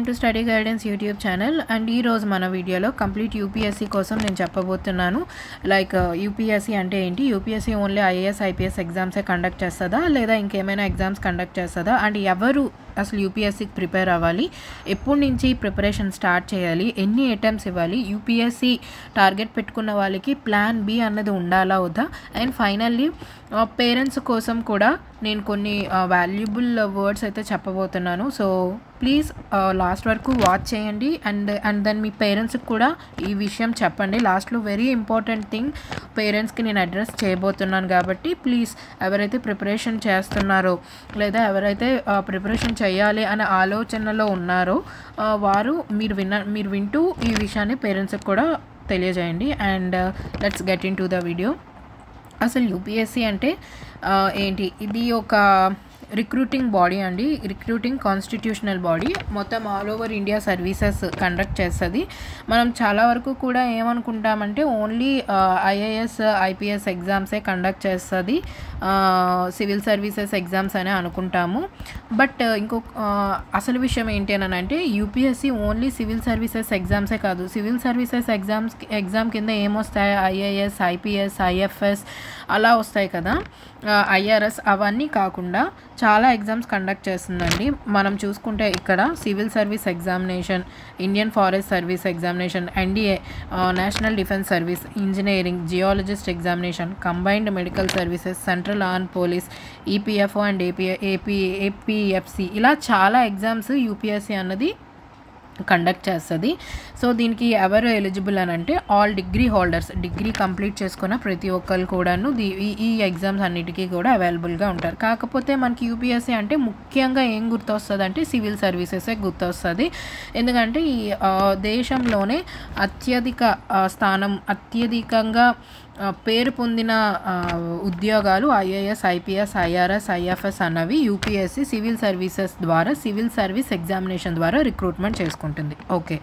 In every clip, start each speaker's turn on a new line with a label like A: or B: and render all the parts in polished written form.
A: To study guidance YouTube channel. And ఈరోజు మన వీడియోలో కంప్లీట్ యూపీఎస్సీ కోసం నేను చెప్పబోతున్నాను. లైక్ యూపీఎస్సీ అంటే ఏంటి, యూపీఎస్సీ ఓన్లీ ఐఏఎస్ ఐపీఎస్ ఎగ్జామ్సే కండక్ట్ చేస్తుందా లేదా ఇంకేమైనా ఎగ్జామ్స్ కండక్ట్ చేస్తుందా, అండ్ ఎవరు అసలు యూపీఎస్సీకి ప్రిపేర్ అవ్వాలి, ఎప్పటి నుంచి ప్రిపరేషన్ స్టార్ట్ చేయాలి, ఎన్ని అటెంప్ట్స్ ఇవ్వాలి, యూపీఎస్సీ టార్గెట్ పెట్టుకున్న వాళ్ళకి ప్లాన్ బి అన్నది ఉండాలా వద్దా, అండ్ ఫైనల్లీ పేరెంట్స్ కోసం కూడా నేను కొన్ని వాల్యుబుల్ వర్డ్స్ అయితే చెప్పబోతున్నాను. సో ప్లీజ్ లాస్ట్ వరకు వాచ్ చేయండి అండ్ దెన్ మీ పేరెంట్స్కి కూడా ఈ విషయం చెప్పండి. లాస్ట్లో వెరీ ఇంపార్టెంట్ థింగ్ పేరెంట్స్కి నేను అడ్రస్ చేయబోతున్నాను కాబట్టి ప్లీజ్ ఎవరైతే ప్రిపరేషన్ చేస్తున్నారో లేదా ఎవరైతే ప్రిపరేషన్ చేయాలి అనే ఆలోచనలో ఉన్నారో వారు మీరు వింటూ ఈ విషయాన్ని పేరెంట్స్కి కూడా తెలియజేయండి. And let's get in to the video. అసలు యూపీఎస్సీ అంటే ఏంటి, ఇది ఒక రిక్రూటింగ్ బాడీ అండి, రిక్రూటింగ్ కాన్స్టిట్యూషనల్ బాడీ. మొత్తం all over India services conduct చేస్తుంది. మనం చాలా వరకు కూడా ఏమనుకుంటామంటే ఓన్లీ ఐఏఎస్ ఐపీఎస్ ఎగ్జామ్సే కండక్ట్ చేస్తుంది, సివిల్ సర్వీసెస్ ఎగ్జామ్స్ అనే అనుకుంటాము. బట్ అసలు విషయం ఏంటి అని అంటే యూపీఎస్సీ ఓన్లీ సివిల్ సర్వీసెస్ ఎగ్జామ్సే కాదు, సివిల్ సర్వీసెస్ ఎగ్జామ్ కింద ఏమొస్తాయి, ఐఏఎస్ ఐపీఎస్ ఐఎఫ్ఎస్ అలా వస్తాయి కదా, ఐఆర్ఎస్ అవన్నీ కాకుండా చాలా ఎగ్జామ్స్ కండక్ట్ చేస్తుందండి. మనం చూసుకుంటే ఇక్కడ civil service examination, Indian forest service examination, NDA national defence service, engineering, geologist examination, combined medical services, central arm police, EPFO and APFC ఇలా చాలా ఎగ్జామ్స్ యూపీఎస్సీ అన్నది కండక్ట్ చేస్తుంది. సో దీనికి ఎవరు ఎలిజిబుల్ అని అంటే all degree holders, degree complete చేసుకున్న ప్రతి ఒక్కరు కూడాను ఈ ఎగ్జామ్స్ అన్నిటికీ కూడా అవైలబుల్గా ఉంటారు. కాకపోతే మనకి యూపీఎస్సీ అంటే ముఖ్యంగా ఏం గుర్తొస్తుంది అంటే సివిల్ సర్వీసెసే గుర్తొస్తుంది. ఎందుకంటే ఈ దేశంలోనే అత్యధికంగా పేరు పొందిన ఉద్యోగాలు ఐఏఎస్ ఐపీఎస్ ఐఆర్ఎస్ ఐఎఫ్ఎస్ అన్నవి యూపీఎస్సీ సివిల్ సర్వీసెస్ ద్వారా సివిల్ సర్వీస్ ఎగ్జామినేషన్ ద్వారా రిక్రూట్మెంట్ చేసుకుంటుంది. ఓకే,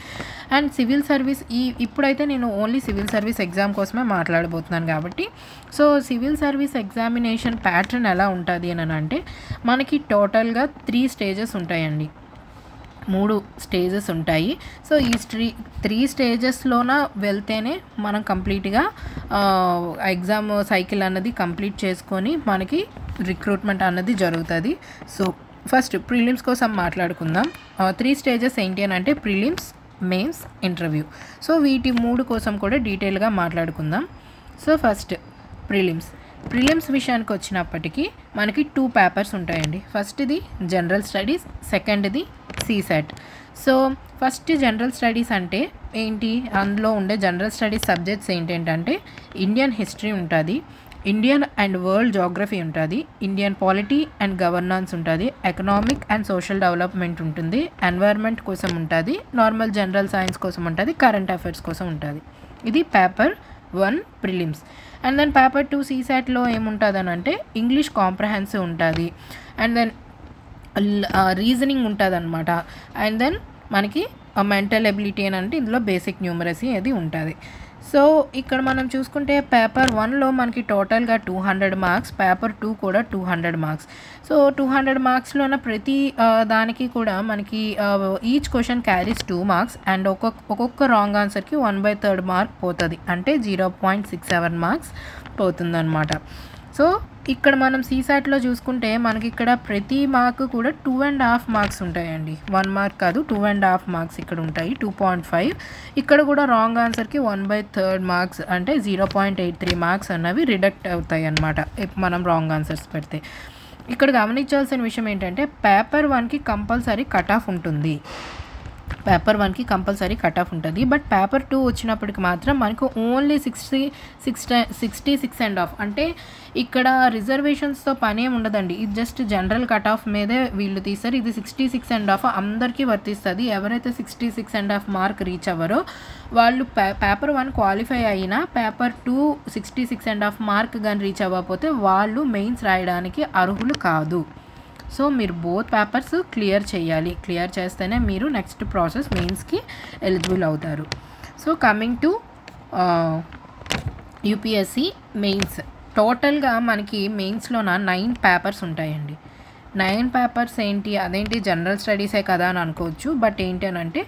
A: అండ్ సివిల్ సర్వీస్ ఇప్పుడైతే నేను ఓన్లీ సివిల్ సర్వీస్ ఎగ్జామ్ కోసమే మాట్లాడబోతున్నాను కాబట్టి so civil service examination pattern ఎలా ఉంటుంది అని అంటే మనకి టోటల్గా 3 స్టేజెస్ ఉంటాయండి, 3 స్టేజెస్ ఉంటాయి. సో ఈ 3 స్టేజెస్లోన వెళ్తేనే మనం కంప్లీట్గా ఎగ్జామ్ సైకిల్ అన్నది కంప్లీట్ చేసుకొని మనకి రిక్రూట్మెంట్ అన్నది జరుగుతుంది. సో ఫస్ట్ ప్రిలిమ్స్ కోసం మాట్లాడుకుందాం. 3 స్టేజెస్ ఏంటి అని అంటే ప్రిలిమ్స్, మెయిన్స్, ఇంటర్వ్యూ. సో వీటి 3 కోసం కూడా డీటెయిల్గా మాట్లాడుకుందాం. సో ఫస్ట్ ప్రిలిమ్స్ విషయానికి వచ్చినప్పటికీ మనకి 2 పేపర్స్ ఉంటాయండి. ఫస్ట్ది జనరల్ స్టడీస్, సెకండ్ది CSAT. So first general studies అంటే ఏంటి, అందులో ఉండే జనరల్ స్టడీస్ సబ్జెక్ట్స్ ఏంటంటే ఇండియన్ హిస్టరీ ఉంటుంది, ఇండియన్ అండ్ వరల్డ్ జాగ్రఫీ ఉంటుంది, ఇండియన్ పాలిటీ అండ్ గవర్నెన్స్ ఉంటుంది, ఎకనామిక్ అండ్ సోషల్ డెవలప్మెంట్ ఉంటుంది, ఎన్వైర్న్మెంట్ కోసం ఉంటుంది, నార్మల్ జనరల్ సైన్స్ కోసం ఉంటుంది, కరెంట్ అఫైర్స్ కోసం ఉంటుంది. ఇది paper 1 prelims. And then paper 2 CSATలో ఏముంటుంది అని అంటే ఇంగ్లీష్ కాంప్రహెన్సివ్ ఉంటుంది, అండ్ దెన్ రీజనింగ్ ఉంటుంది అనమాట, అండ్ దెన్ మనకి మెంటల్ ఎబిలిటీ అని అంటే ఇందులో బేసిక్ న్యూమరసీ అది ఉంటుంది. సో ఇక్కడ మనం చూసుకుంటే పేపర్ 1లో మనకి టోటల్గా 200 మార్క్స్, పేపర్ 2 కూడా 200 మార్క్స్. సో 200 మార్క్స్లోన ప్రతి దానికి కూడా మనకి each question carries 2 marks and ఒక్కొక్క రాంగ్ ఆన్సర్కి 1/3 మార్క్ పోతుంది, అంటే 0.67 మార్క్స్ పోతుందన్నమాట. సో ఇక్కడ మనం CSATలో చూసుకుంటే మనకి ఇక్కడ ప్రతి మార్క్ కూడా 2.5 మార్క్స్ ఉంటాయండి, 1 మార్క్ కాదు 2.5 మార్క్స్ ఇక్కడ ఉంటాయి, 2.5. ఇక్కడ కూడా రాంగ్ ఆన్సర్కి 1/3 మార్క్స్ అంటే 0.83 మార్క్స్ అన్నవి రిడక్ట్ అవుతాయి అన్నమాట మనం రాంగ్ ఆన్సర్స్ పెడితే. ఇక్కడ గమనించాల్సిన విషయం ఏంటంటే పేపర్ 1కి కంపల్సరీ కట్ ఆఫ్ ఉంటుంది, బట్ పేపర్ 2 వచ్చినప్పటికి మాత్రం మనకు ఓన్లీ 66.5 అంటే ఇక్కడ రిజర్వేషన్స్తో పని ఏమి ఉండదండి, ఇది జస్ట్ జనరల్ కట్ ఆఫ్ మీదే వీళ్ళు తీస్తారు. ఇది 66.5 అందరికీ వర్తిస్తుంది. ఎవరైతే 66.5 మార్క్ రీచ్ అవ్వరో వాళ్ళు పేపర్ 1 క్వాలిఫై అయినా పేపర్ 2 66.5 మార్క్ కానీ రీచ్ అవ్వకపోతే వాళ్ళు మెయిన్స్ రాయడానికి అర్హులు కాదు. సో మీరు బోత్ పేపర్స్ క్లియర్ చేయాలి, క్లియర్ చేస్తేనే మీరు నెక్స్ట్ ప్రాసెస్ మెయిన్స్కి ఎలిజిబుల్ అవుతారు. So coming to UPSC mains, టోటల్గా మనకి మెయిన్స్లోన 9 పేపర్స్ ఉంటాయండి. 9 పేపర్స్ ఏంటి, అదేంటి జనరల్ స్టడీసే కదా అని అనుకోవచ్చు. బట్ ఏంటి అని అంటే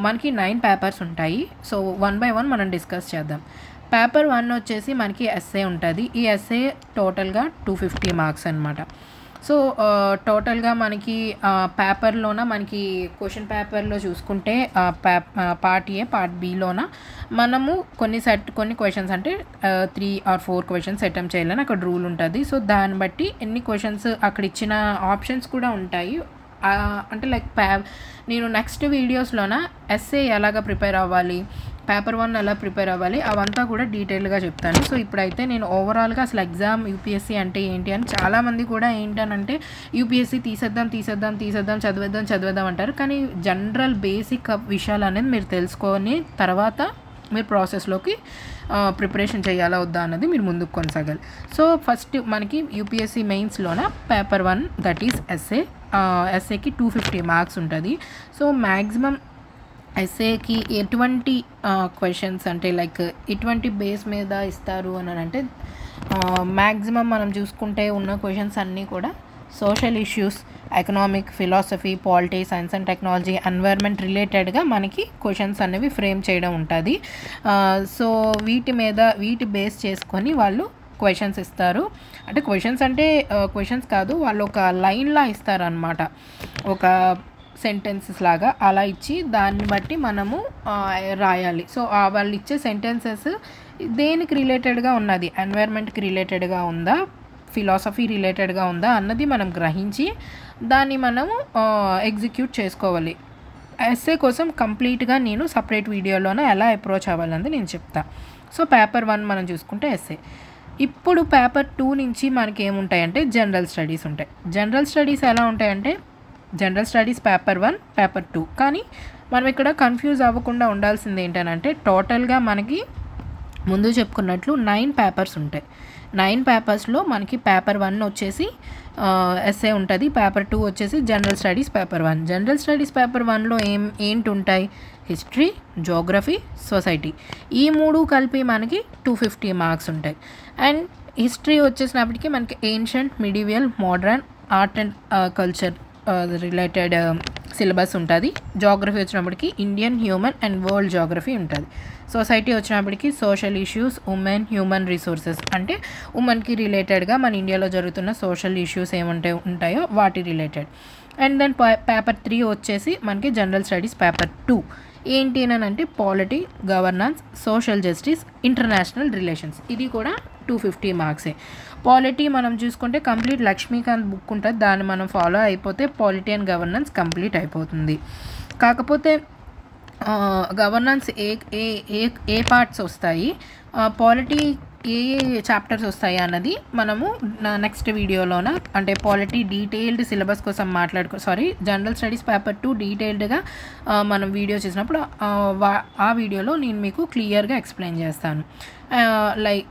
A: మనకి 9 పేపర్స్ ఉంటాయి. సో 1 బై 1 మనం డిస్కస్ చేద్దాం. పేపర్ 1 వచ్చేసి మనకి ఎస్ఏ ఉంటుంది. ఈ ఎస్ఏ టోటల్గా 250 మార్క్స్ అనమాట. సో టోటల్గా మనకి పేపర్లోన మనకి క్వశ్చన్ పేపర్లో చూసుకుంటే పార్ట్ ఏ పార్ట్ బిలోన మనము కొన్ని క్వశ్చన్స్ అంటే 3 or 4 క్వశ్చన్స్ అటెంప్ట్ చేయాలని అక్కడ రూల్ ఉంటుంది. సో దాన్ని బట్టి ఎన్ని క్వశ్చన్స్ అక్కడ ఇచ్చిన ఆప్షన్స్ కూడా ఉంటాయి. అంటే లైక్ నేను నెక్స్ట్ వీడియోస్లోన ఎస్ఏ ఎలాగ ప్రిపేర్ అవ్వాలి, పేపర్ 1 ఎలా ప్రిపేర్ అవ్వాలి అవంతా కూడా డీటెయిల్గా చెప్తాను. సో ఇప్పుడైతే నేను ఓవరాల్గా అసలు ఎగ్జామ్ యూపీఎస్సీ అంటే ఏంటి అని చాలామంది కూడా ఏంటనంటే యూపీఎస్సీ తీసేద్దాం చదివేద్దాం అంటారు. కానీ జనరల్ బేసిక్ విషయాలు అనేది మీరు తెలుసుకొని తర్వాత మీరు ప్రాసెస్లోకి ప్రిపరేషన్ చేయాలా వద్దా అన్నది మీరు ముందుకు కొనసాగాలి. సో ఫస్ట్ మనకి యూపీఎస్సీ మెయిన్స్లోన పేపర్ 1 దట్ ఈస్ ఎస్ఏకి 250 మార్క్స్ ఉంటుంది. సో మ్యాక్సిమం ఎస్ఏకి ఎటువంటి క్వశ్చన్స్ అంటే లైక్ ఎటువంటి బేస్ మీద ఇస్తారు అని అంటే మ్యాక్సిమం మనం చూసుకుంటే ఉన్న క్వశ్చన్స్ అన్నీ కూడా social issues, economic, philosophy, polity, science and technology, environment రిలేటెడ్గా మనకి క్వశ్చన్స్ అనేవి ఫ్రేమ్ చేయడం ఉంటుంది. సో వీటి బేస్ చేసుకొని వాళ్ళు క్వశ్చన్స్ ఇస్తారు. అంటే క్వశ్చన్స్ కాదు, వాళ్ళు ఒక లైన్లా ఇస్తారనమాట, ఒక సెంటెన్సెస్ లాగా అలా ఇచ్చి దాన్ని బట్టి మనము రాయాలి. సో వాళ్ళు ఇచ్చే సెంటెన్సెస్ దేనికి రిలేటెడ్గా ఉన్నది, ఎన్వైర్న్మెంట్కి రిలేటెడ్గా ఉందా, ఫిలాసఫీ రిలేటెడ్గా ఉందా అన్నది మనం గ్రహించి దాన్ని మనము ఎగ్జిక్యూట్ చేసుకోవాలి. ఎస్ఏ కోసం కంప్లీట్గా నేను సపరేట్ వీడియోలోనే ఎలా అప్రోచ్ అవ్వాలన్నది నేను చెప్తా. సో పేపర్ 1 మనం చూసుకుంటే ఎస్ఏ. ఇప్పుడు పేపర్ 2 నుంచి మనకి ఏముంటాయంటే జనరల్ స్టడీస్ ఉంటాయి. జనరల్ స్టడీస్ ఎలా ఉంటాయంటే జనరల్ స్టడీస్ పేపర్ 1 పేపర్ 2. కానీ మనం ఇక్కడ కన్ఫ్యూజ్ అవ్వకుండా ఉండాల్సింది ఏంటంటే టోటల్గా మనకి ముందు చెప్పుకున్నట్లు 9 పేపర్స్ ఉంటాయి. 9 పేపర్స్లో మనకి పేపర్ 1 వచ్చేసి ఎస్ఏ ఉంటుంది, పేపర్ 2 వచ్చేసి general studies paper 1. General studies paper 1లో ఏంటి ఉంటాయి, హిస్టరీ, జోగ్రఫీ, సొసైటీ, ఈ 3 కలిపి మనకి 250 మార్క్స్ ఉంటాయి. అండ్ హిస్టరీ వచ్చేసినప్పటికీ మనకి ancient, medieval, modern, art and culture related syllabus ఉంటుంది. జోగ్రఫీ వచ్చినప్పటికీ Indian, human and world geography ఉంటుంది. సొసైటీ వచ్చినప్పటికీ social issues, women, human resources అంటే ఉమెన్కి రిలేటెడ్గా మన ఇండియాలో జరుగుతున్న సోషల్ ఇష్యూస్ ఉంటాయో వాటి రిలేటెడ్. అండ్ దెన్ పేపర్ 3 వచ్చేసి మనకి జనరల్ స్టడీస్ పేపర్ 2 ఏంటి అని అంటే polity, governance, social justice, international relations, ఇది కూడా 250 మార్క్సే. పాలిటీ మనం చూసుకుంటే కంప్లీట్ లక్ష్మీకాంత్ బుక్ ఉంటుంది, దాన్ని మనం ఫాలో అయిపోతే పాలిటీ అండ్ గవర్నెన్స్ కంప్లీట్ అయిపోతుంది. కాకపోతే గవర్నెన్స్ ఏ పార్ట్స్ వస్తాయి, పాలిటీ ఏ చాప్టర్స్ వస్తాయి అన్నది మనము నెక్స్ట్ వీడియోలోన అంటే పాలిటీ డీటెయిల్డ్ సిలబస్ కోసం జనరల్ స్టడీస్ పేపర్ 2 డీటెయిల్డ్గా మనం వీడియో చేసినప్పుడు ఆ వీడియోలో నేను మీకు క్లియర్గా ఎక్స్ప్లెయిన్ చేస్తాను. లైక్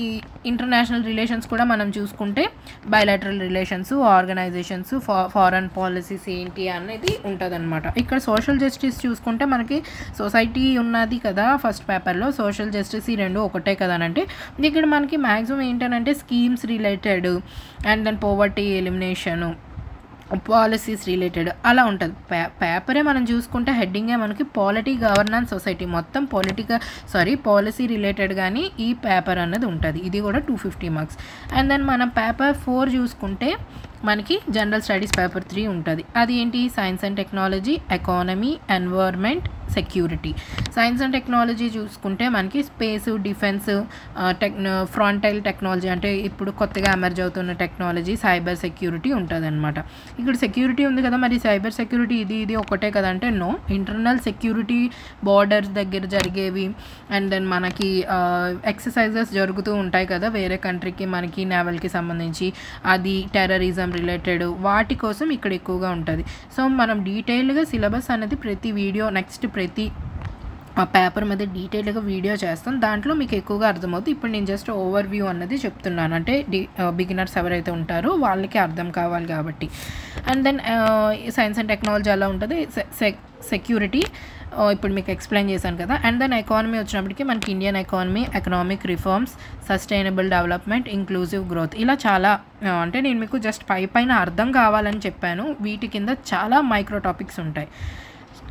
A: ఈ ఇంటర్నేషనల్ రిలేషన్స్ కూడా మనం చూసుకుంటే bilateral relations, organisations, foreign policies ఏంటి అనేది ఉంటుందన్నమాట. ఇక్కడ సోషల్ జస్టిస్ చూసుకుంటే మనకి సొసైటీ ఉన్నది కదా ఫస్ట్ పేపర్లో, సోషల్ జస్టిస్ ఈ రెండు ఒకటే కదా అంటే ఇక్కడ మనకి మ్యాక్సిమం ఏంటంటే schemes related and then poverty elimination, policies related అలా ఉంటుంది. పేపరే మనం చూసుకుంటే హెడ్డింగే మనకి పాలిటీ, గవర్నెన్స్, సొసైటీ మొత్తం పాలసీ రిలేటెడ్ కానీ ఈ పేపర్ అన్నది ఉంటుంది. ఇది కూడా 250 మార్క్స్. అండ్ దెన్ మనం పేపర్ 4 చూసుకుంటే మనకి జనరల్ స్టడీస్ పేపర్ 3 ఉంటుంది. అది ఏంటి, science and technology, economy, environment, security. Science and technology చూసుకుంటే మనకి స్పేస్, డిఫెన్స్, ఫ్రంటైల్ టెక్నాలజీ అంటే ఇప్పుడు కొత్తగా ఎమర్జ్ అవుతున్న టెక్నాలజీ, సైబర్ సెక్యూరిటీ ఉంటుంది అనమాట. ఇక్కడ సెక్యూరిటీ ఉంది కదా, మరి సైబర్ సెక్యూరిటీ ఇది ఒకటే కదా అంటే నో, ఇంటర్నల్ సెక్యూరిటీ, బార్డర్స్ దగ్గర జరిగేవి అండ్ దెన్ మనకి ఎక్సర్సైజెస్ జరుగుతూ ఉంటాయి కదా వేరే కంట్రీకి మనకి నేవల్కి సంబంధించి, అది టెర్రరిజం రిలేటెడ్ వాటి కోసం ఇక్కడ ఎక్కువగా ఉంటుంది. సో మనం డీటెయిల్డ్గా సిలబస్ అనేది ప్రతి వీడియో ప్రతి ఆ పేపర్ మీద డీటెయిల్గా వీడియో చేస్తాం, దాంట్లో మీకు ఎక్కువగా అర్థమవుతుంది. ఇప్పుడు నేను జస్ట్ ఓవర్ వ్యూ అన్నది చెప్తున్నాను, అంటే బిగినర్స్ ఎవరైతే ఉంటారో వాళ్ళకి అర్థం కావాలి కాబట్టి. And then science and technology అలా ఉంటుంది. సెక్యూరిటీ ఇప్పుడు మీకు ఎక్స్ప్లెయిన్ చేశాను కదా. అండ్ దెన్ ఎకానమీ వచ్చినప్పటికీ మనకి Indian economy, economic reforms, sustainable development, inclusive growth, ఇలా చాలా అంటే నేను మీకు జస్ట్ పైన అర్థం కావాలని చెప్పాను. వీటి కింద చాలా మైక్రో టాపిక్స్ ఉంటాయి.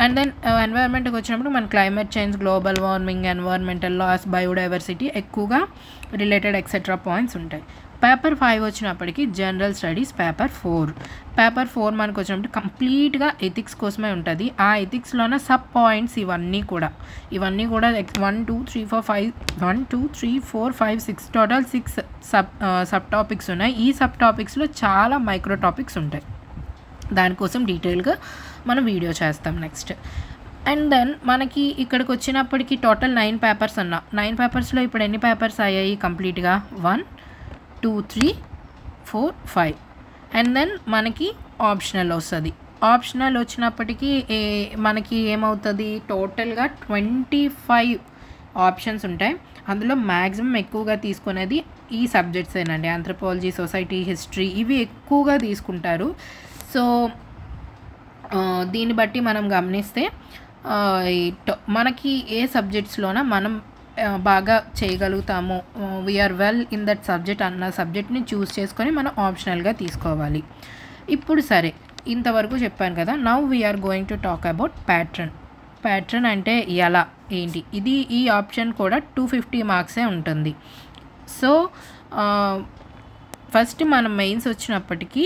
A: అండ్ దెన్ ఎన్వైర్న్మెంట్కి వచ్చినప్పుడు మన climate change, global warming, environmental loss, biodiversity ఎక్కువగా రిలేటెడ్ ఎక్సెట్రా పాయింట్స్ ఉంటాయి. పేపర్ 5 వచ్చినప్పటికీ జనరల్ స్టడీస్. పేపర్ 4 మనకు వచ్చినప్పుడు కంప్లీట్గా ఎథిక్స్ కోసమే ఉంటుంది. ఆ ఎథిక్స్లోనే సబ్ పాయింట్స్ ఇవన్నీ కూడా 1 2 3 4 5 6 టోటల్ 6 సబ్ టాపిక్స్ ఉన్నాయి. ఈ సబ్ టాపిక్స్లో చాలా మైక్రో టాపిక్స్ ఉంటాయి. దానికోసం డీటెయిల్గా మనం వీడియో చేస్తాం నెక్స్ట్. అండ్ దెన్ మనకి ఇక్కడికి వచ్చినప్పటికీ టోటల్ 9 పేపర్స్ అన్నా. 9 పేపర్స్లో ఇప్పుడు ఎన్ని పేపర్స్ అయ్యాయి కంప్లీట్గా? 1 2 3 4 5. అండ్ దెన్ మనకి ఆప్షనల్ వస్తుంది. ఆప్షనల్ వచ్చినప్పటికీ మనకి ఏమవుతుంది, టోటల్గా 25 ఆప్షన్స్ ఉంటాయి. అందులో మ్యాక్సిమం ఎక్కువగా తీసుకునేది ఈ సబ్జెక్ట్స్ ఏనండి. ఆంథ్రోపాలజీ, సొసైటీ, హిస్టరీ, ఇవి ఎక్కువగా తీసుకుంటారు. సో దీన్ని బట్టి మనం గమనిస్తే మనకి ఏ సబ్జెక్ట్స్లోన మనం బాగా చేయగలుగుతాము, we are well in that subject అన్న సబ్జెక్ట్ని చూస్ చేసుకొని మనం ఆప్షనల్గా తీసుకోవాలి. ఇప్పుడు సరే, ఇంతవరకు చెప్పాను కదా. Now we are going to talk about pattern అంటే ఎలా ఏంటి. ఈ ఆప్షన్ కూడా 250 మార్క్సే ఉంటుంది. సో ఫస్ట్ మనం మెయిన్స్ వచ్చినప్పటికీ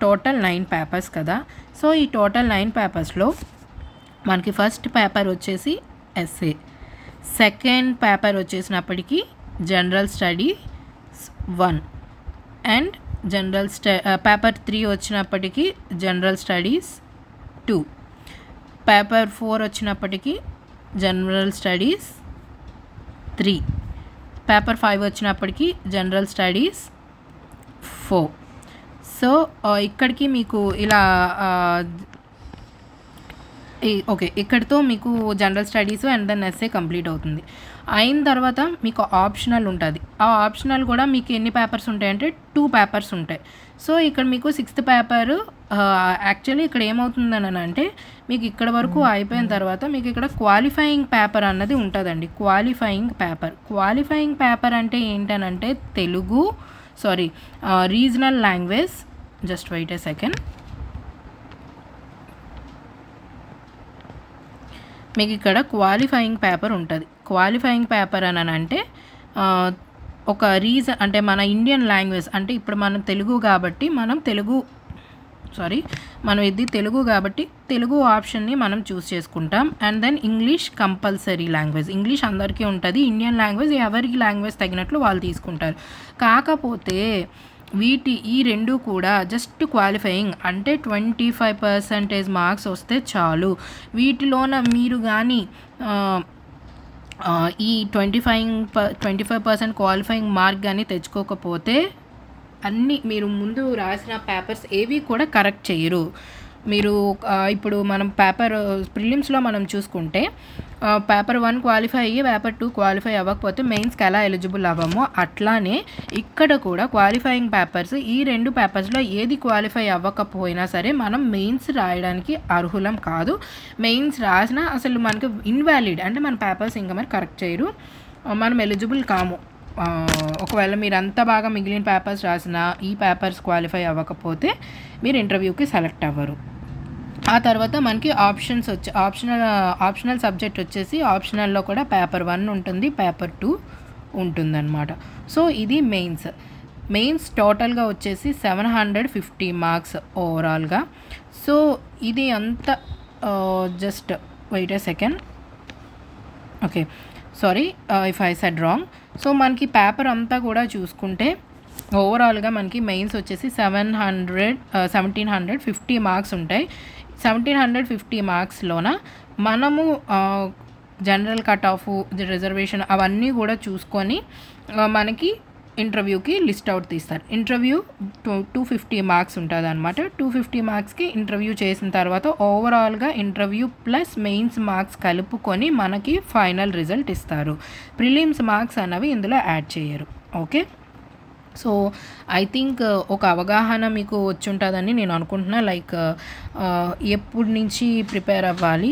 A: టోటల్ 9 పేపర్స్ కదా. సో ఈ టోటల్ 9 పేపర్స్లో మనకి ఫస్ట్ పేపర్ వచ్చేసి ఎస్ఏ, సెకండ్ పేపర్ వచ్చేసినప్పటికీ జనరల్ స్టడీస్ 1 అండ్ పేపర్ 3 వచ్చినప్పటికీ జనరల్ స్టడీస్ 2, పేపర్ 4 వచ్చినప్పటికీ జనరల్ స్టడీస్ 3, పేపర్ 5 వచ్చినప్పటికీ జనరల్ స్టడీస్ 4. సో ఇక్కడికి మీకు ఇలా ఓకే, ఇక్కడితో మీకు general studies and then essay complete అవుతుంది. అయిన తర్వాత మీకు ఆప్షనల్ ఉంటుంది. ఆ ఆప్షనల్ కూడా మీకు ఎన్ని పేపర్స్ ఉంటాయంటే 2 పేపర్స్ ఉంటాయి. సో ఇక్కడ మీకు 6th పేపర్ యాక్చువల్లీ ఇక్కడ ఏమవుతుందని అంటే మీకు ఇక్కడ వరకు అయిపోయిన తర్వాత మీకు ఇక్కడ క్వాలిఫైయింగ్ పేపర్ అన్నది ఉంటుందండి. క్వాలిఫైయింగ్ పేపర్ అంటే ఏంటనంటే regional language. Just wait a second. మీకు ఇక్కడ క్వాలిఫైయింగ్ పేపర్ ఉంటుంది. క్వాలిఫైయింగ్ పేపర్ అని అంటే ఒక రీజన్ అంటే మన ఇండియన్ లాంగ్వేజ్ అంటే ఇప్పుడు మనం తెలుగు కాబట్టి ఇది తెలుగు కాబట్టి తెలుగు ఆప్షన్ని మనం చూస్ చేసుకుంటాం. And then English compulsory language. English అందరికీ ఉంటుంది. ఇండియన్ లాంగ్వేజ్ ఎవరికి లాంగ్వేజ్ తగినట్లు వాళ్ళు తీసుకుంటారు. కాకపోతే ఈ రెండు కూడా జస్ట్ క్వాలిఫైయింగ్ అంటే 25% మార్క్స్ వస్తే చాలు. వీటిలోన మీరు కానీ ఈ 25% క్వాలిఫైయింగ్ మార్క్ కానీ తెచ్చుకోకపోతే మీరు ముందు రాసిన పేపర్స్ ఏవి కూడా కరెక్ట్ చేయరు. మీరు ఇప్పుడు మనం ప్రిలిమ్స్లో మనం చూసుకుంటే పేపర్ 1 క్వాలిఫై అయ్యి పేపర్ 2 క్వాలిఫై అవ్వకపోతే మెయిన్స్కి ఎలా ఎలిజిబుల్ అవ్వమో అట్లానే ఇక్కడ కూడా క్వాలిఫైయింగ్ పేపర్స్ ఈ 2 పేపర్స్లో ఏది క్వాలిఫై అవ్వకపోయినా సరే మనం మెయిన్స్ రాయడానికి అర్హులం కాదు. మెయిన్స్ రాసినా అసలు మనకు ఇన్వాలిడ్ అంటే మన పేపర్స్ ఇంకా మరి కరెక్ట్ చేయరు, మనం ఎలిజిబుల్ కాము. ఒకవేళ మీరు అంత బాగా మిగిలిన పేపర్స్ రాసినా ఈ పేపర్స్ క్వాలిఫై అవ్వకపోతే మీరు ఇంటర్వ్యూకి సెలెక్ట్ అవ్వరు. ఆ తర్వాత మనకి ఆప్షనల్ సబ్జెక్ట్ వచ్చేసి ఆప్షనల్లో కూడా పేపర్ 1 ఉంటుంది, పేపర్ 2 ఉంటుందన్నమాట. సో ఇది మెయిన్స్ టోటల్గా వచ్చేసి 750 మార్క్స్ ఓవరాల్గా. సో ఇది అంతా just wait a second. Okay, sorry if I said wrong. So మనకి పేపర్ అంతా కూడా చూసుకుంటే ఓవరాల్గా మనకి మెయిన్స్ వచ్చేసి 1750 మార్క్స్ ఉంటాయి. 1750 మార్క్స్లోన మనము జనరల్ కట్ ఆఫ్, రిజర్వేషన్ అవన్నీ కూడా చూసుకొని మనకి ఇంటర్వ్యూకి లిస్ట్ అవుట్ తీస్తారు. ఇంటర్వ్యూ 250 మార్క్స్ ఉంటుంది అనమాట. 250 మార్క్స్కి ఇంటర్వ్యూ చేసిన తర్వాత ఓవరాల్గా ఇంటర్వ్యూ ప్లస్ మెయిన్స్ మార్క్స్ కలుపుకొని మనకి ఫైనల్ రిజల్ట్ ఇస్తారు. ప్రిలిమ్స్ మార్క్స్ అన్నవి ఇందులో యాడ్ చేయరు. ఓకే, సో ఐ థింక్ ఒక అవగాహన మీకు వచ్చి ఉంటుందని నేను అనుకుంటున్నా. లైక్ ఎప్పటి నుంచి ప్రిపేర్ అవ్వాలి,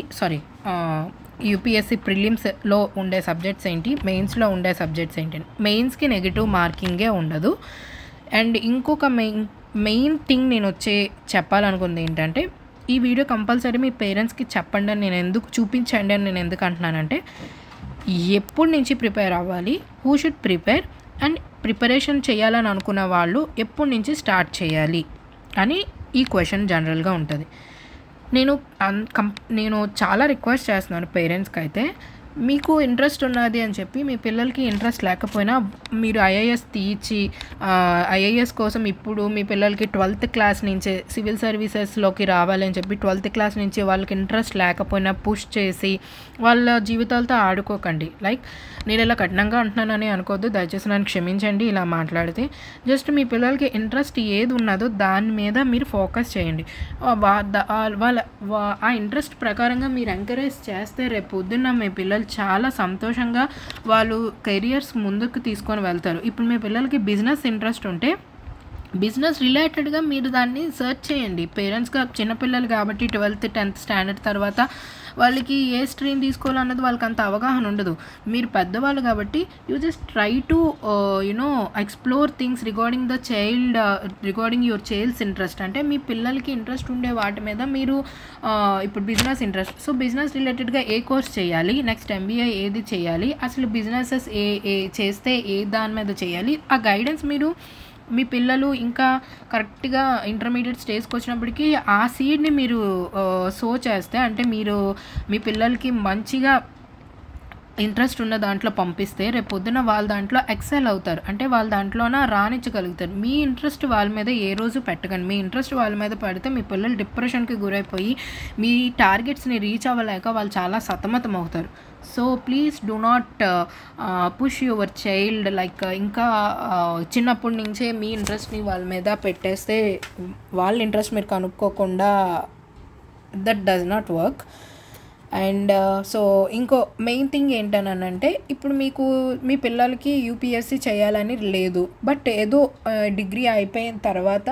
A: యూపీఎస్సీ ప్రిలిమ్స్లో ఉండే సబ్జెక్ట్స్ ఏంటి, మెయిన్స్లో ఉండే సబ్జెక్ట్స్ ఏంటి. మెయిన్స్కి నెగిటివ్ మార్కింగే ఉండదు. అండ్ ఇంకొక మెయిన్ థింగ్ నేను చెప్పాలనుకుంది ఏంటంటే, ఈ వీడియో కంపల్సరీ మీ పేరెంట్స్కి చెప్పండి అని చూపించండి అని నేను ఎందుకు అంటున్నానంటే, ఎప్పటి నుంచి ప్రిపేర్ అవ్వాలి, who should prepare, and preparation చేయాలని అనుకున్న వాళ్ళు ఎప్పటి నుంచి స్టార్ట్ చేయాలి అని ఈ క్వశ్చన్ జనరల్గా ఉంటుంది. నేను చాలా రిక్వెస్ట్ చేస్తున్నాను పేరెంట్స్కి అయితే, మీకు ఇంట్రెస్ట్ ఉన్నది అని చెప్పి మీ పిల్లలకి ఇంట్రెస్ట్ లేకపోయినా మీరు ఐఏఎస్ తీర్చి ఐఏఎస్ కోసం ఇప్పుడు మీ పిల్లలకి 12th క్లాస్ నుంచే సివిల్ సర్వీసెస్లోకి రావాలని చెప్పి 12th క్లాస్ నుంచి వాళ్ళకి ఇంట్రెస్ట్ లేకపోయినా పుష్ చేసి వాళ్ళ జీవితాలతో ఆడుకోకండి. లైక్ నేను ఇలా కఠినంగా అంటున్నానని అనుకోవద్దు, దయచేసి నన్ను క్షమించండి ఇలా మాట్లాడితే. జస్ట్ మీ పిల్లలకి ఇంట్రెస్ట్ ఏది ఉన్నదో దాని మీద మీరు ఫోకస్ చేయండి. ఆ ఇంట్రెస్ట్ ప్రకారంగా మీరు ఎంకరేజ్ చేస్తే రేపు పొద్దున్న మీ పిల్లలు చాలా సంతోషంగా వాళ్ళు కెరియర్స్ ముందుకు తీసుకొని వెళ్తారు. ఇప్పుడు మీ పిల్లలకి బిజినెస్ ఇంట్రెస్ట్ ఉంటే బిజినెస్ రిలేటెడ్గా మీరు దాన్ని సెర్చ్ చేయండి. పేరెంట్స్గా చిన్నపిల్లలు కాబట్టి 12th 10th స్టాండర్డ్ తర్వాత వాళ్ళకి ఏ స్ట్రీమ్ తీసుకోవాలన్నది వాళ్ళకి అంత అవగాహన ఉండదు. మీరు పెద్దవాళ్ళు కాబట్టి you just try to explore things regarding your child's interest. అంటే మీ పిల్లలకి ఇంట్రెస్ట్ ఉండే వాటి మీద మీరు ఇప్పుడు బిజినెస్ ఇంట్రెస్ట్, సో బిజినెస్ రిలేటెడ్గా ఏ కోర్స్ చేయాలి, నెక్స్ట్ MBA ఏది చేయాలి, అసలు బిజినెసెస్ ఏ చేస్తే ఏ దాని మీద చేయాలి, ఆ గైడెన్స్ మీరు మీ పిల్లలు ఇంకా కరెక్ట్గా ఇంటర్మీడియట్ స్టేజ్కి వచ్చినప్పటికీ ఆ సీడ్ని మీరు సో చేస్తే, అంటే మీరు మీ పిల్లలకి మంచిగా ఇంట్రెస్ట్ ఉన్న దాంట్లో పంపిస్తే రేపు పొద్దున వాళ్ళ దాంట్లో ఎక్సెల్ అవుతారు. అంటే వాళ్ళ దాంట్లోన రాణించగలుగుతారు. మీ ఇంట్రెస్ట్ వాళ్ళ మీద ఏ రోజు పెట్టకండి. మీ ఇంట్రెస్ట్ వాళ్ళ మీద పెడితే మీ పిల్లలు డిప్రెషన్కి గురైపోయి మీ టార్గెట్స్ని రీచ్ అవ్వలేక వాళ్ళు చాలా సతమతం అవుతారు. So please do not push your child. Like ఇంకా చిన్నప్పటి నుంచే మీ ఇంట్రెస్ట్ని వాళ్ళ మీద పెట్టేస్తే వాళ్ళ ఇంట్రెస్ట్ మీరు కనుక్కోకుండా that does not work. And so ఇంకో మెయిన్ థింగ్ ఏంటనంటే, ఇప్పుడు మీ పిల్లలకి యూపీఎస్సీ చేయాలని లేదు, బట్ ఏదో డిగ్రీ అయిపోయిన తర్వాత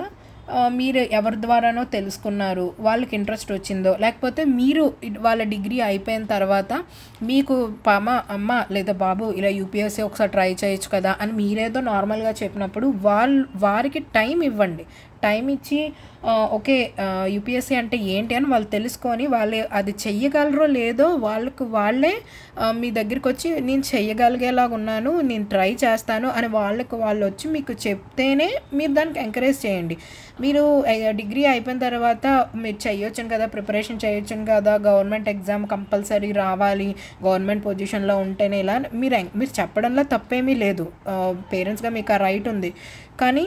A: మీరు ఎవరి ద్వారానో తెలుసుకున్నారు, వాళ్ళకి ఇంట్రెస్ట్ వచ్చిందో, లేకపోతే మీరు వాళ్ళ డిగ్రీ అయిపోయిన తర్వాత మీకు అమ్మ లేదా బాబు ఇలా యూపీఎస్సీ ఒకసారి ట్రై చేయొచ్చు కదా అని మీరేదో నార్మల్గా చెప్పినప్పుడు వారికి టైం ఇవ్వండి. టైం ఇచ్చి ఓకే యూపీఎస్సీ అంటే ఏంటి అని వాళ్ళు తెలుసుకొని వాళ్ళు అది చెయ్యగలరో లేదో వాళ్ళే మీ దగ్గరికి వచ్చి నేను చెయ్యగలిగేలాగా ఉన్నాను, నేను ట్రై చేస్తాను అని వాళ్ళు వచ్చి మీకు చెప్తేనే మీరు దానికి ఎంకరేజ్ చేయండి. మీరు డిగ్రీ అయిపోయిన తర్వాత మీరు చేయొచ్చును కదా, ప్రిపరేషన్ చేయొచ్చును కదా, గవర్నమెంట్ ఎగ్జామ్ కంపల్సరీ రావాలి, గవర్నమెంట్ పొజిషన్లో ఉంటేనే ఇలా మీరు చెప్పడంలో తప్పేమీ లేదు. పేరెంట్స్గా మీకు ఆ రైట్ ఉంది. కానీ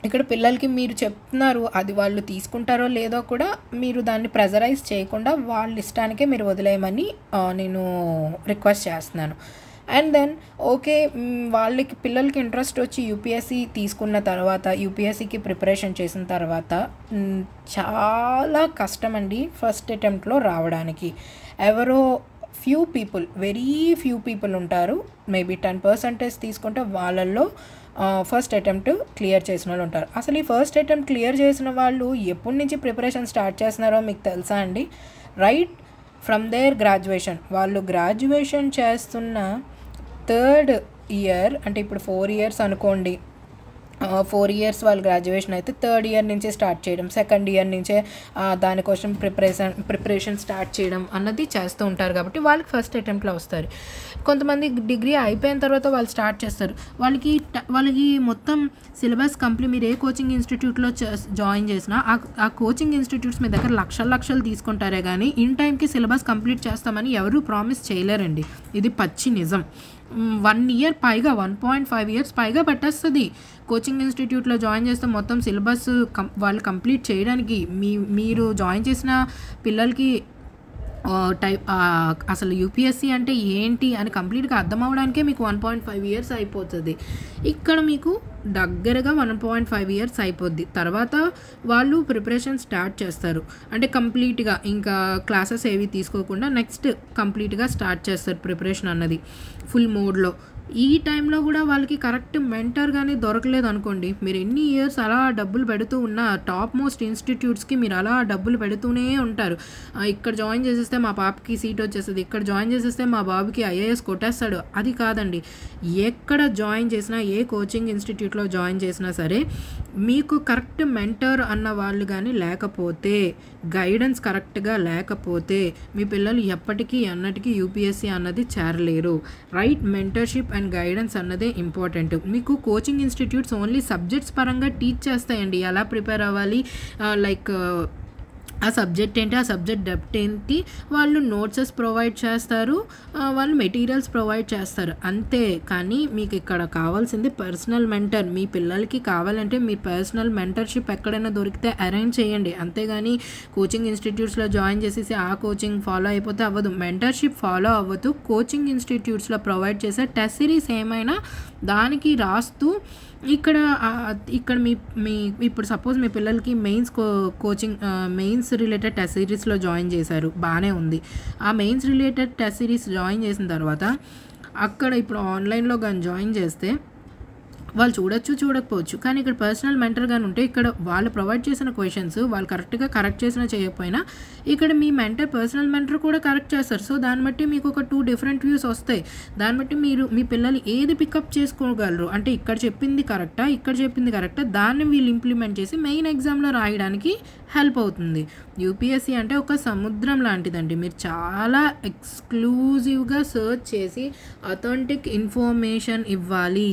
A: ఇక్కడ పిల్లలకి మీరు చెప్తున్నారు, అది వాళ్ళు తీసుకుంటారో లేదో కూడా మీరు దాన్ని ప్రెజరైజ్ చేయకుండా వాళ్ళ ఇష్టానికే మీరు వదిలేయమని నేను రిక్వెస్ట్ చేస్తున్నాను. అండ్ దెన్ ఓకే పిల్లలకి ఇంట్రెస్ట్ వచ్చి యూపీఎస్సీ తీసుకున్న తర్వాత యూపీఎస్సీకి ప్రిపరేషన్ చేసిన తర్వాత చాలా కష్టం అండి ఫస్ట్ అటెంప్ట్లో రావడానికి. ఎవరో వెరీ ఫ్యూ పీపుల్ ఉంటారు, మేబీ 10% తీసుకుంటే వాళ్ళల్లో ఫస్ట్ అటెంప్ట్ క్లియర్ చేసిన వాళ్ళు ఉంటారు. అసలు ఈ ఫస్ట్ అటెంప్ట్ క్లియర్ చేసిన వాళ్ళు ఎప్పటి నుంచి ప్రిపరేషన్ స్టార్ట్ చేస్తున్నారో మీకు తెలుసా అండి? Right from there graduation. వాళ్ళు గ్రాడ్యుయేషన్ చేస్తున్న 3rd ఇయర్, అంటే ఇప్పుడు 4 years అనుకోండి, 4 years వాళ్ళు గ్రాడ్యుయేషన్ అయితే 3rd year నుంచే స్టార్ట్ చేయడం, 2nd year నుంచే దానికోసం ప్రిపరేషన్ స్టార్ట్ చేయడం అన్నది చేస్తూ ఉంటారు. కాబట్టి వాళ్ళకి ఫస్ట్ అటెంప్ట్లో వస్తారు. కొంతమంది డిగ్రీ అయిపోయిన తర్వాత వాళ్ళు స్టార్ట్ చేస్తారు. వాళ్ళకి మొత్తం సిలబస్ కంప్లీట్, మీరు ఏ కోచింగ్ ఇన్స్టిట్యూట్లో జాయిన్ చేసినా ఆ కోచింగ్ ఇన్స్టిట్యూట్స్ మీ దగ్గర లక్షలు తీసుకుంటారే కానీ ఇన్ టైంకి సిలబస్ కంప్లీట్ చేస్తామని ఎవరూ ప్రామిస్ చేయలేరండి. ఇది పచ్చి నిజం. 1 year పైగా 1.5 years పైగా పట్టేస్తుంది కోచింగ్ ఇన్స్టిట్యూట్లో జాయిన్ చేస్తే మొత్తం సిలబస్ వాళ్ళు కంప్లీట్ చేయడానికి. మీరు జాయిన్ చేసిన పిల్లలకి అసలు యూపీఎస్సీ అంటే ఏంటి అని కంప్లీట్గా అర్థం అవ్వడానికే మీకు 1.5 ఇయర్స్ అయిపోతుంది. ఇక్కడ మీకు దగ్గరగా 1.5 ఇయర్స్ అయిపోద్ది. తర్వాత వాళ్ళు ప్రిపరేషన్ స్టార్ట్ చేస్తారు. అంటే కంప్లీట్గా ఇంకా క్లాసెస్ ఏవి తీసుకోకుండా నెక్స్ట్ కంప్లీట్గా స్టార్ట్ చేస్తారు ప్రిపరేషన్ అన్నది ఫుల్ మోడ్లో. ఈ టైంలో కూడా వాళ్ళకి కరెక్ట్ మెంటర్ కానీ దొరకలేదు అనుకోండి, మీరు ఎన్ని ఇయర్స్ అలా డబ్బులు పెడుతూ ఉన్న టాప్ మోస్ట్ ఇన్స్టిట్యూట్స్కి మీరు అలా డబ్బులు పెడుతూనే ఉంటారు. ఇక్కడ జాయిన్ చేసేస్తే మా పాపకి సీట్ వచ్చేస్తుంది, ఇక్కడ జాయిన్ చేసేస్తే మా బాబుకి ఐఏఎస్ కొట్టేస్తాడు. అది కాదండి. ఎక్కడ జాయిన్ చేసినా, ఏ కోచింగ్ ఇన్స్టిట్యూట్లో జాయిన్ చేసినా సరే మీకు కరెక్ట్ మెంటర్ అన్న వాళ్ళు కానీ లేకపోతే, గైడెన్స్ కరెక్ట్గా లేకపోతే మీ పిల్లలు ఎప్పటికీ అన్నటికీ యూపీఎస్సీ అన్నది చేరలేరు. రైట్ మెంటర్షిప్ అండ్ గైడెన్స్ అన్నదే ఇంపార్టెంట్. మీకు కోచింగ్ ఇన్స్టిట్యూట్స్ ఓన్లీ సబ్జెక్ట్స్ పరంగా టీచ్ చేస్తాయండి, ఎలా ప్రిపేర్ అవ్వాలి, లైక్ ఆ సబ్జెక్ట్ ఏంటి, ఆ సబ్జెక్ట్ డెప్త్ ఏంటి, వాళ్ళు నోట్సెస్ ప్రొవైడ్ చేస్తారు, వాళ్ళు మెటీరియల్స్ ప్రొవైడ్ చేస్తారు అంతే. కానీ మీకు ఇక్కడ కావాల్సింది పర్సనల్ మెంటర్. మీ పిల్లలకి కావాలంటే మీ పర్సనల్ మెంటర్షిప్ ఎక్కడైనా దొరికితే అరేంజ్ చేయండి. అంతేగాని కోచింగ్ ఇన్స్టిట్యూట్స్లో జాయిన్ చేసేసి ఆ కోచింగ్ ఫాలో అయిపోతే అవ్వదు. మెంటర్షిప్ ఫాలో అవ్వదు. కోచింగ్ ఇన్స్టిట్యూట్స్లో ప్రొవైడ్ చేసే టెస్ట్ సిరీస్ ఏమైనా దానికి రాస్తూ ఇక్కడ మీ ఇప్పుడు సపోజ్ మీ పిల్లలకి మెయిన్స్ రిలేటెడ్ టెస్ట్ సిరీస్లో జాయిన్ చేశారు, బాగానే ఉంది. ఆ mains related test series join చేసిన తర్వాత అక్కడ ఇప్పుడు ఆన్లైన్లో కానీ జాయిన్ చేస్తే వాళ్ళు చూడొచ్చు, చూడకపోవచ్చు. కానీ ఇక్కడ పర్సనల్ మెంటర్ కానీ ఉంటే ఇక్కడ వాళ్ళు ప్రొవైడ్ చేసిన క్వశ్చన్స్ వాళ్ళు కరెక్ట్గా కరెక్ట్ చేసినా చేయకపోయినా ఇక్కడ మీ పర్సనల్ మెంటర్ కూడా కరెక్ట్ చేస్తారు. సో దాన్ని బట్టి మీకు ఒక 2 డిఫరెంట్ వ్యూస్ వస్తాయి. దాన్ని బట్టి మీరు మీ పిల్లలు ఏది పికప్ చేసుకోగలరు, అంటే ఇక్కడ చెప్పింది కరెక్టా, ఇక్కడ చెప్పింది కరెక్టా, దాన్ని వీళ్ళు ఇంప్లిమెంట్ చేసి మెయిన్ ఎగ్జామ్లో రాయడానికి హెల్ప్ అవుతుంది. యూపీఎస్సీ అంటే ఒక సముద్రం లాంటిదండి. మీరు చాలా ఎక్స్క్లూజివ్గా సర్చ్ చేసి అథెంటిక్ ఇన్ఫర్మేషన్ ఇవ్వాలి,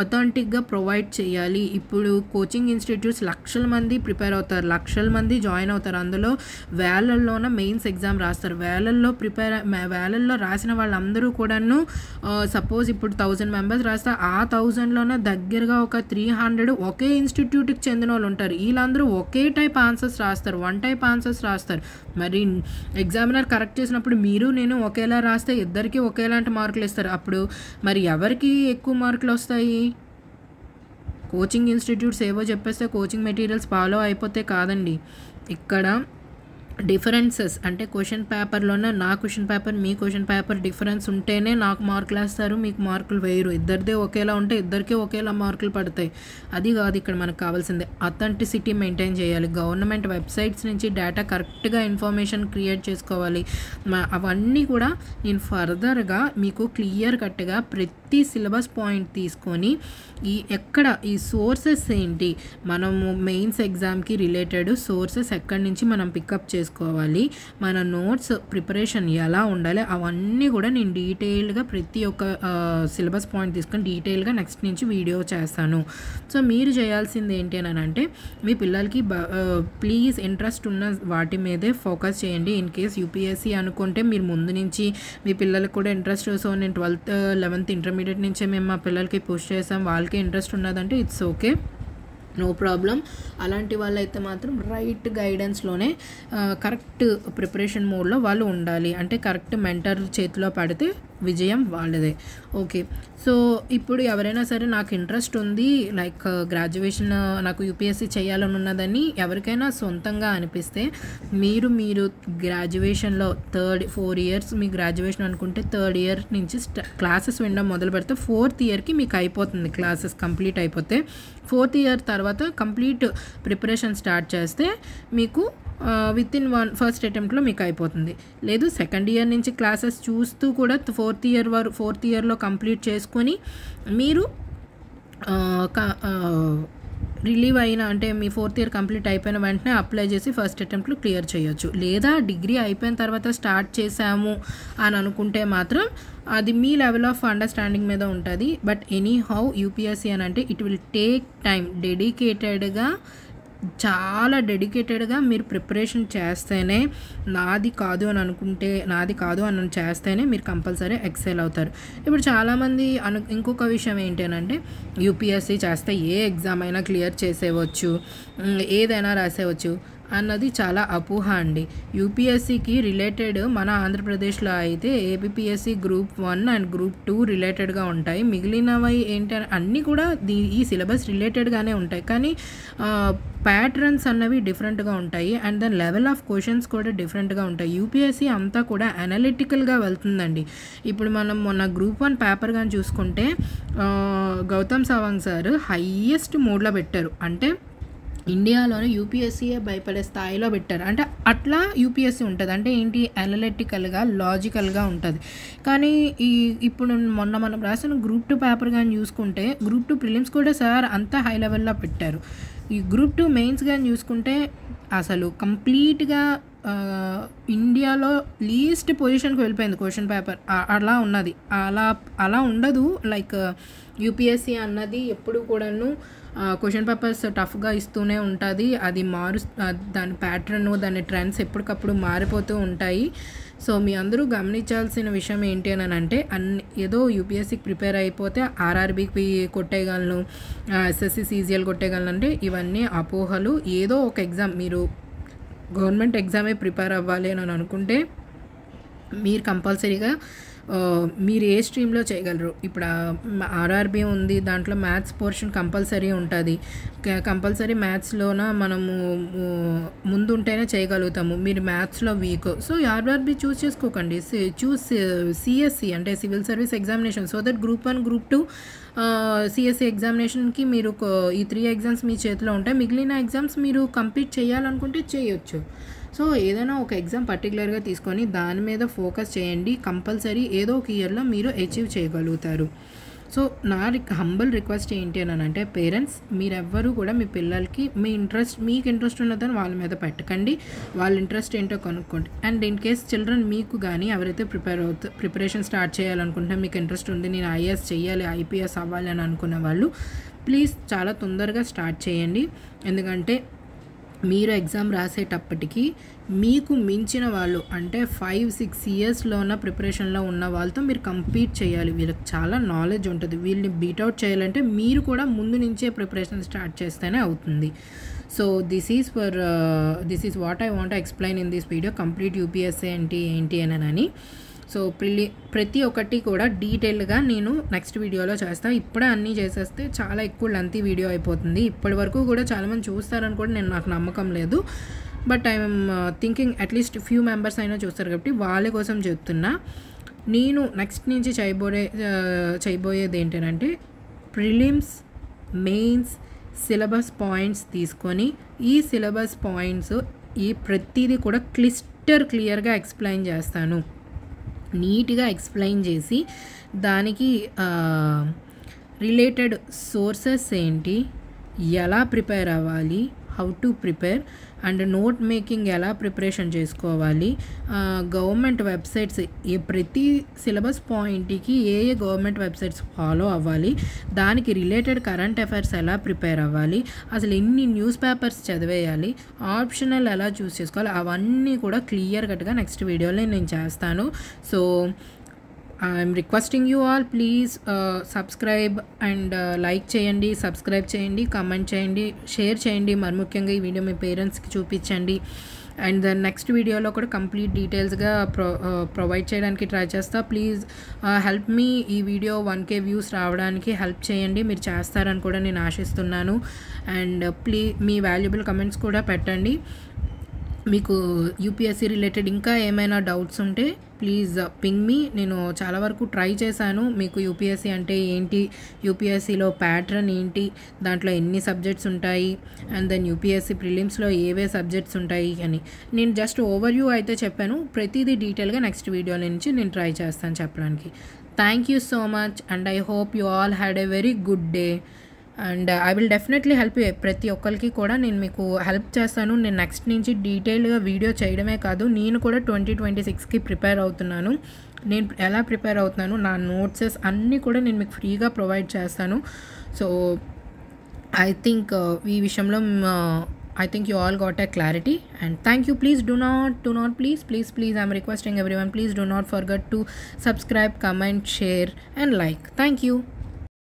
A: అథెంటిక్గా ప్రొవైడ్ చేయాలి. ఇప్పుడు కోచింగ్ ఇన్స్టిట్యూట్స్ లక్షల మంది ప్రిపేర్ అవుతారు, లక్షల మంది జాయిన్ అవుతారు. అందులో వేలల్లోన మెయిన్స్ ఎగ్జామ్ రాస్తారు. వేలల్లో రాసిన వాళ్ళందరూ కూడాను సపోజ్ ఇప్పుడు 1000 మెంబర్స్ రాస్తే ఆ 1000లోనే దగ్గరగా ఒక 300 ఒకే ఇన్స్టిట్యూట్కి చెందిన వాళ్ళు ఉంటారు. వీళ్ళందరూ ఒకే టైప్ ఆన్సర్స్ రాస్తారు, 1 టైప్ ఆన్సర్స్ రాస్తారు. మరి ఎగ్జామినర్ కరెక్ట్ చేసినప్పుడు మీరు నేను ఒకేలా రాస్తే ఇద్దరికి ఒకేలాంటి మార్కులు ఇస్తారు. అప్పుడు మరి ఎవరికి ఎక్కువ మార్కులు వస్తాయి? కోచింగ్ ఇన్స్టిట్యూట్స్ ఏవో చెప్పేస్తే కోచింగ్ మెటీరియల్స్ ఫాలో అయిపోతే కాదండి. ఇక్కడ డిఫరెన్సెస్ అంటే క్వశ్చన్ పేపర్లోనే నా క్వశ్చన్ పేపర్ మీ క్వశ్చన్ పేపర్ డిఫరెన్స్ ఉంటేనే నాకు మార్కులు వేస్తారు, మీకు మార్కులు వేయరు. ఇద్దరిదే ఒకేలా ఉంటే ఇద్దరికే ఒకేలా మార్కులు పడతాయి. అది కాదు ఇక్కడ మనకు కావాల్సిందే. అథెంటిసిటీ మెయింటైన్ చేయాలి. గవర్నమెంట్ వెబ్సైట్స్ నుంచి డేటా కరెక్ట్గా ఇన్ఫర్మేషన్ క్రియేట్ చేసుకోవాలి. అవన్నీ కూడా నేను ఫర్దర్గా మీకు క్లియర్ కట్గా ప్రతి సిలబస్ పాయింట్ తీసుకొని ఈ సోర్సెస్ ఏంటి, మనము మెయిన్స్ ఎగ్జామ్కి రిలేటెడ్ సోర్సెస్ ఎక్కడి నుంచి మనం పికప్ చేసుకోవాలి, మన నోట్స్ ప్రిపరేషన్ ఎలా ఉండాలి, అవన్నీ కూడా నేను డీటెయిల్డ్గా ప్రతి ఒక్క సిలబస్ పాయింట్ తీసుకొని డీటెయిల్గా నెక్స్ట్ నుంచి వీడియో చేస్తాను. సో మీరు చేయాల్సింది ఏంటి అని అంటే మీ పిల్లలకి ప్లీజ్ ఇంట్రెస్ట్ ఉన్న వాటి మీదే ఫోకస్ చేయండి. ఇన్ కేస్ యూపీఎస్సీ అనుకుంటే మీరు ముందు నుంచి మీ పిల్లలకు కూడా ఇంట్రెస్ట్, సో నేను 12th 11th ఇంటర్మీడియట్ నుంచే మేము మా పిల్లలకి పుష్ చేసాం, వాళ్ళకి ఇంట్రెస్ట్ ఉన్నదంటే ఇట్స్ ఓకే, నో ప్రాబ్లం. అలాంటి వాళ్ళైతే మాత్రం రైట్ గైడెన్స్లోనే కరెక్ట్ ప్రిపరేషన్ మోడ్లో వాళ్ళు ఉండాలి. అంటే కరెక్ట్ మెంటర్ చేతిలో పడితే విజయం వాళ్ళదే. ఓకే, సో ఇప్పుడు ఎవరైనా సరే నాకు ఇంట్రెస్ట్ ఉంది, లైక్ గ్రాడ్యుయేషన్ నాకు యూపీఎస్సీ చేయాలని ఉన్నదని ఎవరికైనా సొంతంగా అనిపిస్తే మీరు గ్రాడ్యుయేషన్లో 4 ఇయర్స్ మీ గ్రాడ్యుయేషన్ అనుకుంటే 3rd ఇయర్ నుంచి క్లాసెస్ వినడం మొదలు పెడితే 4th ఇయర్కి మీకు అయిపోతుంది. క్లాసెస్ కంప్లీట్ అయిపోతే 4th ఇయర్ తర్వాత కంప్లీట్ ప్రిపరేషన్ స్టార్ట్ చేస్తే మీకు విత్ ఇన్ ఫస్ట్ అటెంప్ట్లో మీకు అయిపోతుంది. లేదు 2nd ఇయర్ నుంచి క్లాసెస్ చూస్తూ కూడా 4th ఇయర్లో కంప్లీట్ చేసుకొని మీరు రిలీవ్ అయిన అంటే మీ 4th ఇయర్ కంప్లీట్ అయిపోయిన వెంటనే అప్లై చేసి ఫస్ట్ అటెంప్ట్లో క్లియర్ చేయొచ్చు. లేదా డిగ్రీ అయిపోయిన తర్వాత స్టార్ట్ చేసాము అని అనుకుంటే మాత్రం అది మీ లెవెల్ ఆఫ్ అండర్స్టాండింగ్ మీద ఉంటుంది. బట్ ఎనీ హౌ యూపీఎస్సీ అని అంటే ఇట్ విల్ టేక్ టైం. చాలా డెడికేటెడ్గా మీరు ప్రిపరేషన్ చేస్తేనే, నాది కాదు అని చేస్తేనే మీరు కంపల్సరీ ఎక్సెల్ అవుతారు. ఇప్పుడు చాలామంది ఇంకొక విషయం ఏంటంటే యూపీఎస్సీ చేస్తే ఏ ఎగ్జామ్ అయినా క్లియర్ చేసేవచ్చు, ఏదైనా రాసేవచ్చు. అన్నది చాలా అపోహ అండి. యూపీఎస్సీకి రిలేటెడ్ మన ఆంధ్రప్రదేశ్లో అయితే ఏపీఎస్సీ గ్రూప్ 1 అండ్ గ్రూప్ 2 రిలేటెడ్గా ఉంటాయి. మిగిలినవి ఏంటంటే అన్నీ కూడా ఈ సిలబస్ రిలేటెడ్గానే ఉంటాయి. కానీ ప్యాటర్న్స్ అన్నవి డిఫరెంట్గా ఉంటాయి అండ్ దాని లెవెల్ ఆఫ్ క్వశ్చన్స్ కూడా డిఫరెంట్గా ఉంటాయి. యూపీఎస్సీ అంతా కూడా అనలిటికల్గా వెళ్తుందండి. ఇప్పుడు మనం మొన్న గ్రూప్ 1 పేపర్ కానీ చూసుకుంటే గౌతమ్ సవాంగ్ సార్ హైయెస్ట్ మోడ్లో పెట్టారు. అంటే ఇండియాలోనే యూపీఎస్సీయే భయపడే స్థాయిలో పెట్టారు. అంటే అట్లా యూపీఎస్సీ ఉంటుంది. అంటే ఏంటి, అనలిటికల్గా లాజికల్గా ఉంటుంది. కానీ ఇప్పుడు మొన్న మనం రాసిన గ్రూప్ 2 పేపర్ కానీ చూసుకుంటే గ్రూప్ 2 ప్రిలిమ్స్ కూడా సార్ అంత హై లెవెల్లో పెట్టారు. ఈ గ్రూప్ 2 మెయిన్స్ కానీ చూసుకుంటే అసలు కంప్లీట్గా ఇండియాలో లీస్ట్ పొజిషన్కి వెళ్ళిపోయింది క్వశ్చన్ పేపర్. అలా ఉన్నది. అలా ఉండదు. లైక్ యూపీఎస్సీ అన్నది ఎప్పుడు కూడాను క్వశ్చన్ పేపర్స్ టఫ్గా ఇస్తూనే ఉంటుంది. అది దాని ప్యాటర్న్, దాని ట్రెండ్స్ ఎప్పటికప్పుడు మారిపోతూ ఉంటాయి. సో మీ అందరూ గమనించాల్సిన విషయం ఏంటి అని అంటే ఏదో యూపీఎస్సీకి ప్రిపేర్ అయిపోతే ఆర్ఆర్బీకి కొట్టేయగలను, ఎస్ఎస్సి సీజీఎల్ కొట్టేయగలను అంటే ఇవన్నీ అపోహలు. ఏదో ఒక ఎగ్జామ్, మీరు గవర్నమెంట్ ఎగ్జామే ప్రిపేర్ అవ్వాలి అని అనుకుంటే మీరు కంపల్సరీగా మీరు ఏ స్ట్రీమ్లో చేయగలరు. ఇప్పుడు ఆర్ఆర్బీ ఉంది, దాంట్లో మ్యాథ్స్ పోర్షన్ కంపల్సరీ ఉంటుంది. కంపల్సరీ మ్యాథ్స్లోన మనము ముందుంటేనే చేయగలుగుతాము. మీరు మ్యాథ్స్లో వీక్, సో ఆర్ఆర్బీ చూస్ చేసుకోకండి. సిఎస్సి అంటే civil service examination. So that group 1 group 2 CSC ఎగ్జామినేషన్కి మీరు ఈ 3 ఎగ్జామ్స్ మీ చేతిలో ఉంటాయి. మిగిలిన ఎగ్జామ్స్ మీరు కంప్లీట్ చేయాలనుకుంటే చేయొచ్చు. సో ఏదైనా ఒక ఎగ్జామ్ పర్టికులర్గా తీసుకొని దాని మీద ఫోకస్ చేయండి. కంపల్సరీ ఏదో ఒక ఇయర్లో మీరు అచీవ్ చేయగలుగుతారు. సో నా హంబల్ రిక్వెస్ట్ ఏంటి అని అంటే, పేరెంట్స్ మీరెవ్వరూ కూడా మీ పిల్లలకి మీకు ఇంట్రెస్ట్ ఉన్నదని వాళ్ళ మీద పెట్టకండి. వాళ్ళ ఇంట్రెస్ట్ ఏంటో కనుక్కోండి. అండ్ ఇన్ కేస్ చిల్డ్రన్ మీకు కానీ ఎవరైతే ప్రిపరేషన్ స్టార్ట్ చేయాలనుకుంటే, మీకు ఇంట్రెస్ట్ ఉంది, నేను ఐఏఎస్ చేయాలి, ఐపీఎస్ అవ్వాలి అని అనుకున్న వాళ్ళు ప్లీజ్ చాలా తొందరగా స్టార్ట్ చేయండి. ఎందుకంటే మీరు ఎగ్జామ్ రాసేటప్పటికి మీకు మించిన వాళ్ళు అంటే 5-6 ఇయర్స్లో ఉన్న ప్రిపరేషన్లో ఉన్న వాళ్ళతో మీరు కంపీట్ చేయాలి. వీళ్ళకి చాలా నాలెడ్జ్ ఉంటుంది. వీళ్ళని బీట్అవుట్ చేయాలంటే మీరు కూడా ముందు నుంచే ప్రిపరేషన్ స్టార్ట్ చేస్తేనే అవుతుంది. So this is what I want to explain in this video. Complete UPSC ఏంటి అని. సో ప్రతి ఒక్కటి కూడా డీటెయిల్గా నేను నెక్స్ట్ వీడియోలో చేస్తాను. ఇప్పుడే అన్నీ చేసేస్తే చాలా ఎక్కువ లెంతీ వీడియో అయిపోతుంది. ఇప్పటి వరకు కూడా చాలామంది చూస్తారని కూడా నాకు నమ్మకం లేదు. But I'm thinking at least few members అయినా చూస్తారు కాబట్టి వాళ్ళ కోసం చెప్తున్నా. నేను నెక్స్ట్ నుంచి చేయబోయేది ఏంటంటే ప్రిలిమ్స్, మెయిన్స్ సిలబస్ పాయింట్స్ తీసుకొని ఈ సిలబస్ పాయింట్స్ ప్రతిదీ కూడా క్లియర్గా ఎక్స్ప్లెయిన్ చేస్తాను. నీట్గా ఎక్స్ప్లెయిన్ చేసి దానికి రిలేటెడ్ సోర్సెస్ ఏంటి, ఎలా ప్రిపేర్ అవ్వాలి, how to prepare and note making ఎలా ప్రిపరేషన్ చేసుకోవాలి, గవర్నమెంట్ వెబ్సైట్స్ ప్రతి సిలబస్ పాయింట్కి ఏ గవర్నమెంట్ వెబ్సైట్స్ ఫాలో అవ్వాలి, దానికి రిలేటెడ్ కరెంట్ అఫైర్స్ ఎలా ప్రిపేర్ అవ్వాలి, అసలు ఎన్ని న్యూస్ పేపర్స్ చదివేయాలి, ఆప్షనల్ ఎలా చూస్ చేసుకోవాలి, అవన్నీ కూడా క్లియర్ కట్గా నెక్స్ట్ వీడియోలో నేను చేస్తాను. So I'm requesting you all please subscribe and like చేయండి, సబ్స్క్రైబ్ చేయండి, కామెంట్ చేయండి, షేర్ చేయండి. మరి ముఖ్యంగా ఈ వీడియో మీ పేరెంట్స్కి చూపించండి. అండ్ దెన్ నెక్స్ట్ వీడియోలో కూడా కంప్లీట్ డీటెయిల్స్గా ప్రొవైడ్ చేయడానికి ట్రై చేస్తా. Please help me. ఈ వీడియో 1K వ్యూస్ రావడానికి హెల్ప్ చేయండి. మీరు చేస్తారని కూడా నేను ఆశిస్తున్నాను. అండ్ మీ వాల్యుబుల్ కమెంట్స్ కూడా పెట్టండి. మీకు యూపీఎస్సీ రిలేటెడ్ ఇంకా ఏమైనా డౌట్స్ ఉంటే ప్లీజ్ పింగ్ మీ. నేను చాలా వరకు ట్రై చేశాను. మీకు యూపీఎస్సీ అంటే ఏంటి, యూపీఎస్సీలో ప్యాటర్న్ ఏంటి, దాంట్లో ఎన్ని సబ్జెక్ట్స్ ఉంటాయి, అండ్ దెన్ యూపీఎస్సీ ప్రిలిమ్స్లో ఏవే సబ్జెక్ట్స్ ఉంటాయి అని నేను జస్ట్ ఓవర్వ్యూ అయితే చెప్పాను. ప్రతిదీ డీటెయిల్గా నెక్స్ట్ వీడియోలో నుంచి నేను ట్రై చేస్తాను చెప్పడానికి. Thank you so much and I hope you all had a very good day. And I will definitely help you. ప్రతి ఒక్కరికి కూడా నేను మీకు హెల్ప్ చేస్తాను. నేను నెక్స్ట్ నుంచి డీటెయిల్గా వీడియో చేయడమే కాదు, నేను కూడా 2026కి ప్రిపేర్ అవుతున్నాను. నేను ఎలా ప్రిపేర్ అవుతున్నాను, నా నోట్సెస్ అన్నీ కూడా నేను మీకు ఫ్రీగా ప్రొవైడ్ చేస్తాను. సో ఐ థింక్ ఈ విషయంలో I think you all got a clarity and thank you. Please do not please I'm requesting everyone, please do not forget to subscribe, comment, share and like. Thank you.